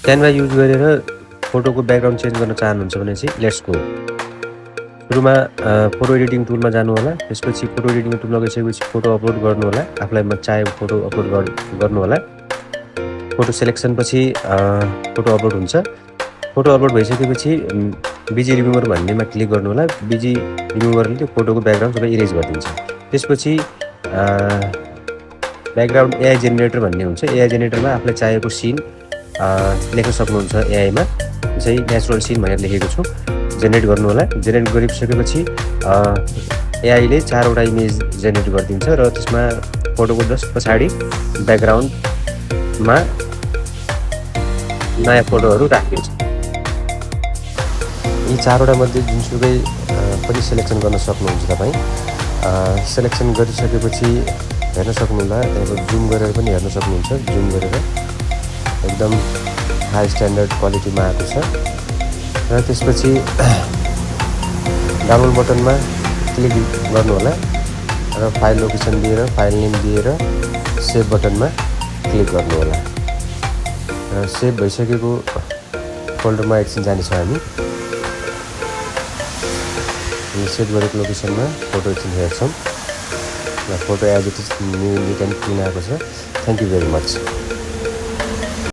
Canva use गरेर फोटोको background change गर्न चाहनुहुन्छ भने चाहिँ लेट्स गो। सुरुमा फोटो एडिटिङ टुलमा जानु होला। त्यसपछि फोटो एडिटिङ टुलमा गइसकेपछि फोटो अपलोड गर्नु होला। आफूलाई चाहेको फोटो अपलोड गर्नु होला। फोटो सेलेक्सन पछि फोटो अपलोड हुन्छ। फोटो अपलोड भइसकेपछि बिजी रिमुभर भन्नेमा क्लिक गर्नु होला। बिजी रिमुभरले त्यो फोटोको ब्याकग्राउन्ड सबै इरेज गरिदिन्छ। त्यसपछि ब्याकग्राउन्ड एआई जेनेरेटर भन्ने हुन्छ। एआई जेनेरेटरमा आफूलाई चाहेको सिन लेख्न सक्नुहुन्छ। एआईमा चाहिँ नेचुरल सिन भनेर लेखेको छु, जेनेरेट गर्नु होला। जेनेरेट गरिसकेपछि एआईले 4वटा इमेज जेनेरेट गरिदिन्छ र त्यसमा फोटोको जस्ट पछाडि ब्याकग्राउन्डमा नयाँ फोटोहरू राखिन्छ। यी 4वटा मध्ये जुनसुकै पनि सेलेक्सन गर्न सक्नुहुन्छ तपाईँ। सेलेक्सन गरिसकेपछि हेर्न सक्नुहुला। त्यहाँको जुम गरेर पनि हेर्न सक्नुहुन्छ। जुम गरेर एकदम हाई स्ट्यान्डर्ड क्वालिटीमा आएको छ। र त्यसपछि डाउनलोड बटनमा क्लिक गर्नु होला र फाइल लोकेसन दिएर फाइल नेम दिएर सेभ बटनमा क्लिक गर्नु होला। र सेभ भइसकेको फोल्डरमा एकछिन जानेछौँ हामी। सेभ गरेको लोकेसनमा फोटो एकछिन हेर्छौँ र photo as it is neat and clean आएको छ। Thank you very much.